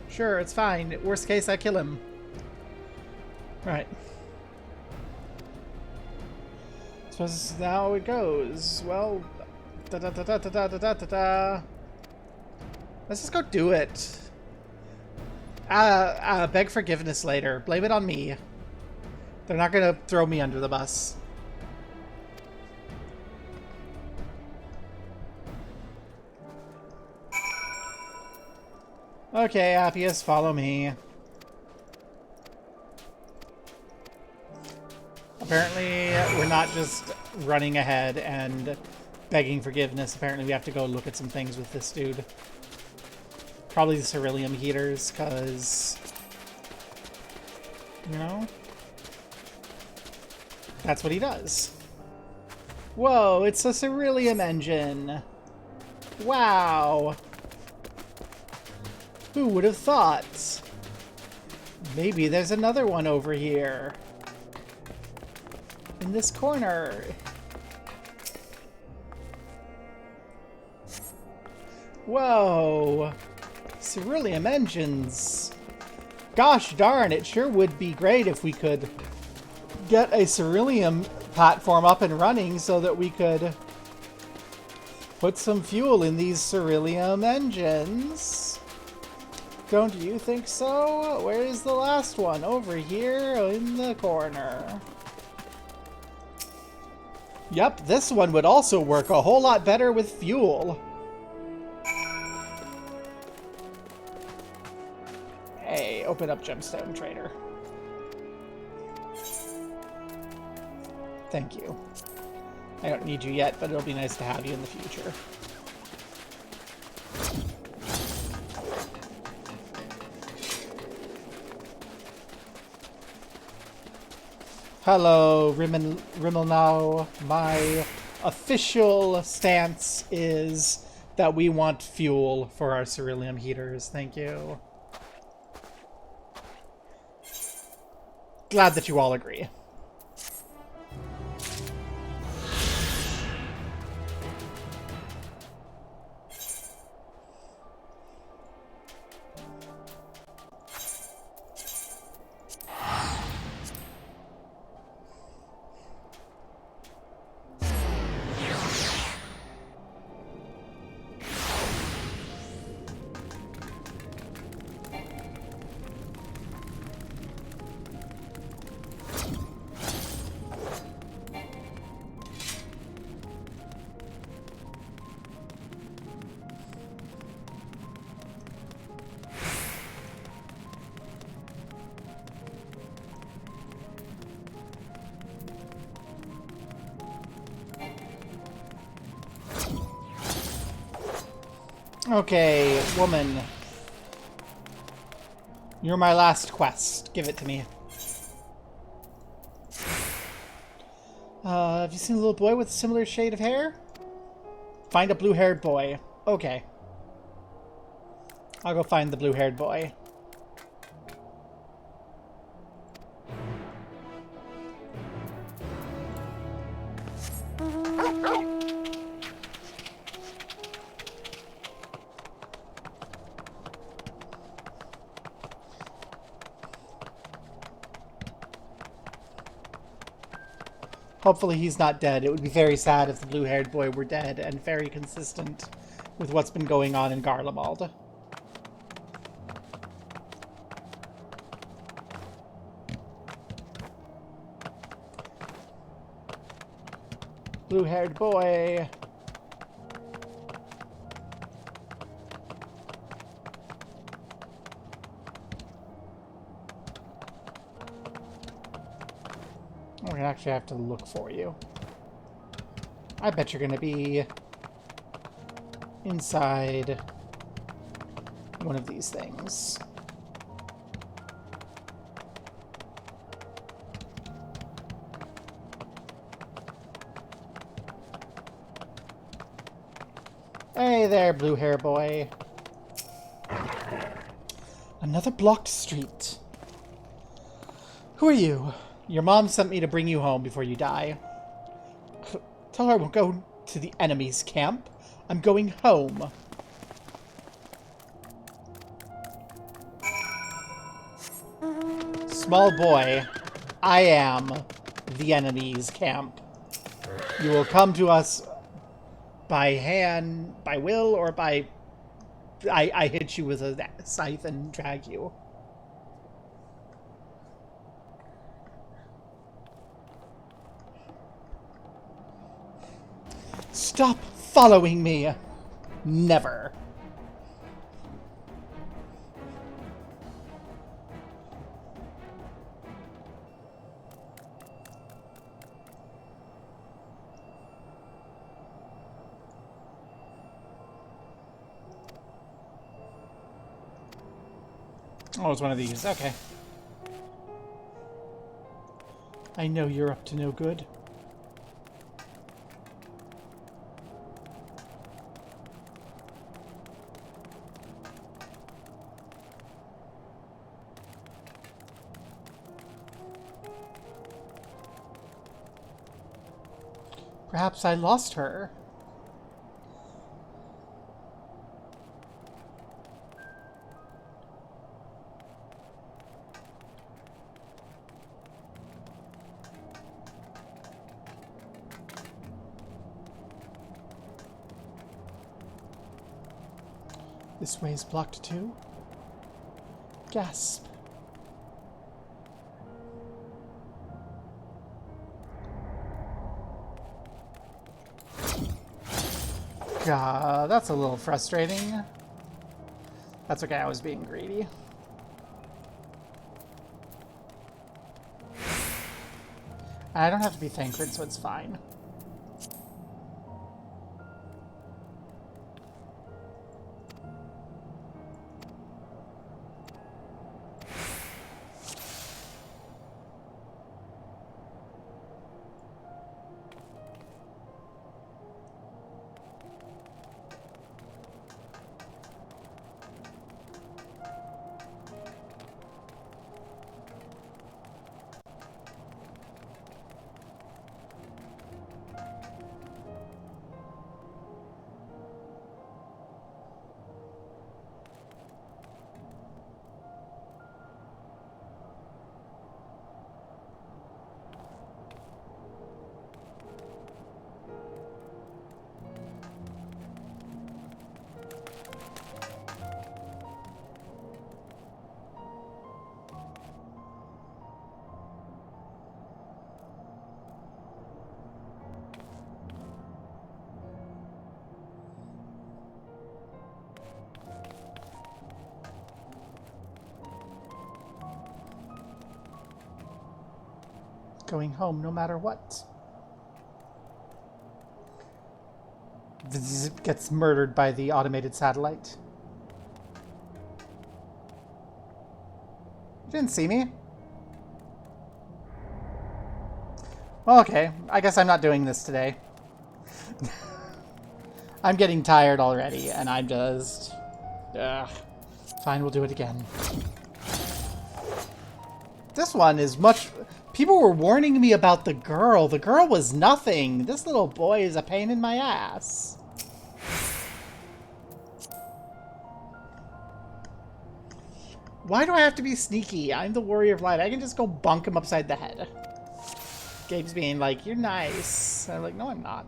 Sure, it's fine. Worst case, I kill him. Right. Suppose now it goes. Well, let's just go do it. Beg forgiveness later. Blame it on me. They're not gonna throw me under the bus. Okay, Appius, follow me. Apparently, we're not just running ahead and begging forgiveness. Apparently, we have to go look at some things with this dude. Probably the Ceruleum heaters, because... You know? That's what he does. Whoa, it's a Ceruleum engine. Wow. Who would have thought? Maybe there's another one over here. In this corner. Whoa. Ceruleum engines. Gosh darn, it sure would be great if we could get a Ceruleum platform up and running so that we could put some fuel in these Ceruleum engines. Don't you think so? Where's the last one? Over here in the corner. Yep, this one would also work a whole lot better with fuel. Hey, open up Gemstone Trader. Thank you. I don't need you yet, but it'll be nice to have you in the future. Hello, Rimmel now. My official stance is that we want fuel for our Ceruleum heaters. Thank you. Glad that you all agree. Okay, woman. You're my last quest. Give it to me. Have you seen a little boy with a similar shade of hair? Find a blue-haired boy. Okay. I'll go find the blue-haired boy. Hopefully he's not dead. It would be very sad if the blue-haired boy were dead, and very consistent with what's been going on in Garlemald. Blue-haired boy. We're gonna actually have to look for you. I bet you're gonna be inside one of these things. Hey there, blue hair boy. Another blocked street. Who are you? Your mom sent me to bring you home before you die. Tell her I won't go to the enemy's camp. I'm going home. Small boy, I am the enemy's camp. You will come to us by hand, by will, or by... I hit you with a scythe and drag you. Stop following me! Never. Oh, it's one of these. Okay. I know you're up to no good. Perhaps I lost her. This way is blocked too? Gasp. God, that's a little frustrating. That's okay, I was being greedy. I don't have to be Thancred, so it's fine. Going home no matter what. gets murdered by the automated satellite. You didn't see me? Well, okay. I guess I'm not doing this today. I'm getting tired already, and I'm just... Ugh. Fine, we'll do it again. This one is much... People were warning me about the girl. The girl was nothing. This little boy is a pain in my ass. Why do I have to be sneaky? I'm the warrior of light. I can just go bonk him upside the head. Gabe's being like, you're nice. I'm like, no, I'm not.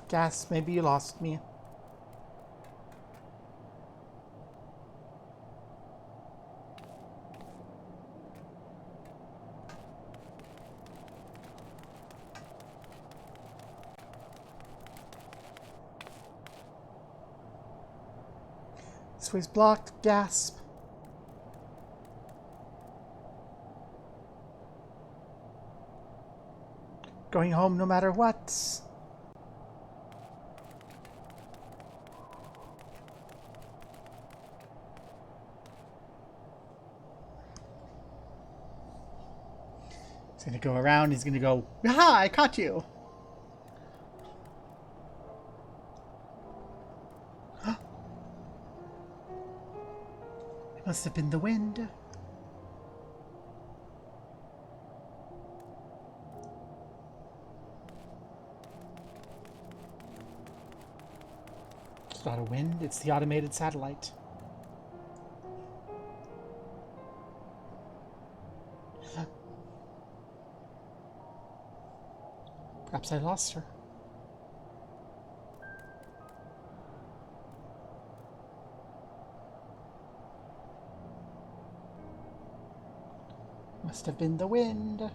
Gas, maybe you lost me. This way's blocked. Gasp. Going home no matter what. He's gonna go around, he's gonna go, aha, I caught you! It must have been the wind. It's not a wind, it's the automated satellite. Perhaps I lost her. Must have been the wind.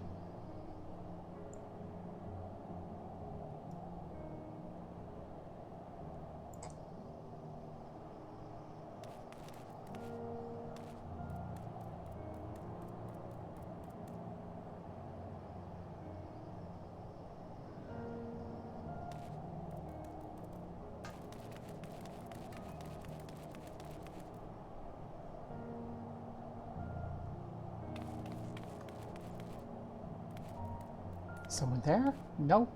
Someone there? No.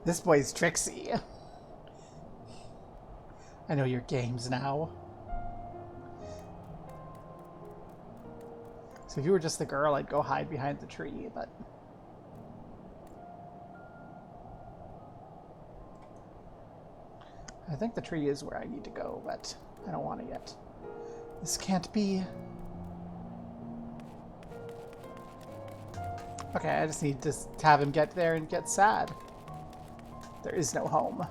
This boy's tricksy. I know your games now. So if you were just the girl, I'd go hide behind the tree, but... I think the tree is where I need to go, but I don't want it yet. This can't be... Okay, I just need to have him get there and get sad. There is no home.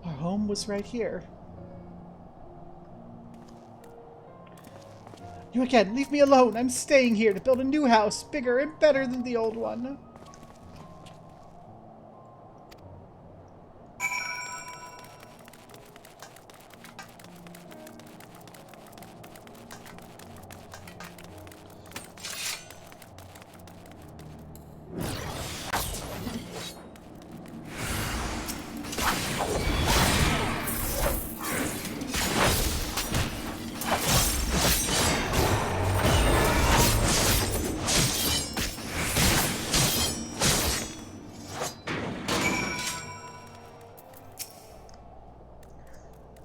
Our home was right here. You again, leave me alone. I'm staying here to build a new house, bigger and better than the old one.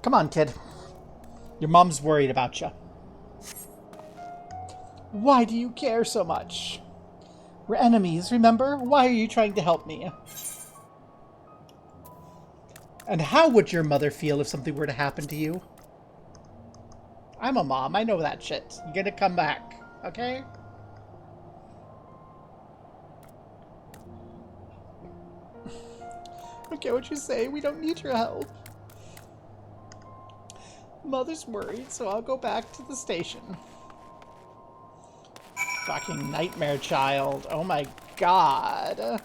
Come on, kid. Your mom's worried about you. Why do you care so much? We're enemies, remember? Why are you trying to help me? And how would your mother feel if something were to happen to you? I'm a mom. I know that shit. You gotta come back, okay? Okay, what you say? We don't need your help. Mother's worried, so I'll go back to the station. Fucking nightmare child. Oh my god.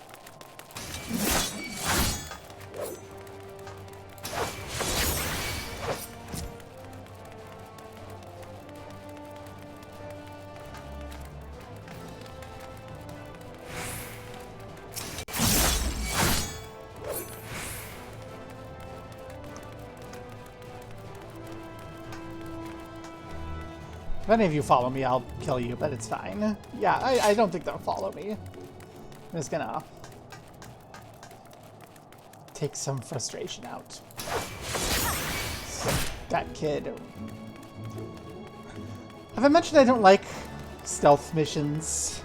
If any of you follow me, I'll kill you, but it's fine. Yeah, I don't think they'll follow me. I'm just gonna take some frustration out. That kid. Have I mentioned I don't like stealth missions?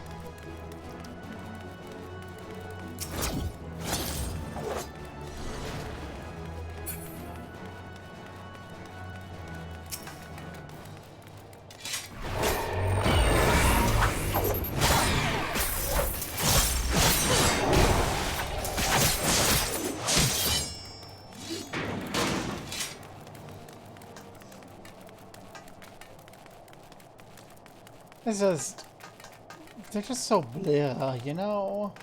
It's just... they're just so bleh, you know?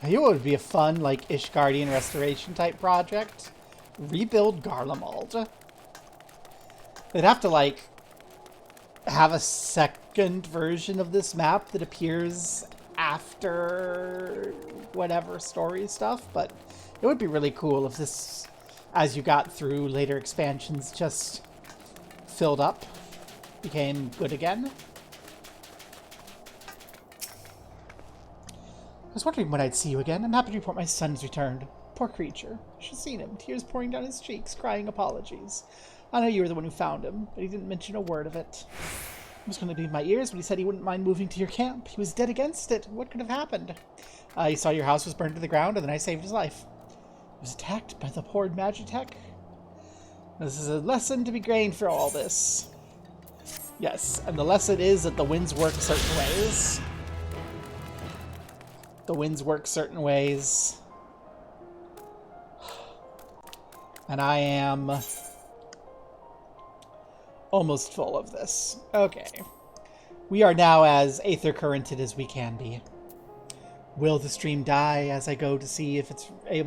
You know what would be a fun, like, Ishgardian restoration type project? Rebuild Garlemald. They'd have to, like, have a second version of this map that appears after whatever story stuff, but it would be really cool if this, as you got through later expansions, just filled up, became good again. I was wondering when I'd see you again. I'm happy to report my son's returned. Poor creature. You should have seen him, tears pouring down his cheeks, crying apologies. I know you were the one who found him, but he didn't mention a word of it. It was going to be in my ears when he said he wouldn't mind moving to your camp. He was dead against it. What could have happened? He saw your house was burned to the ground, and then I saved his life. He was attacked by the Horde Magitech. This is a lesson to be gained for all this. Yes, and the lesson is that the winds work certain ways. The winds work certain ways. And I am almost full of this. Okay. We are now as Aether currented as we can be. Will the stream die as I go to see if it's able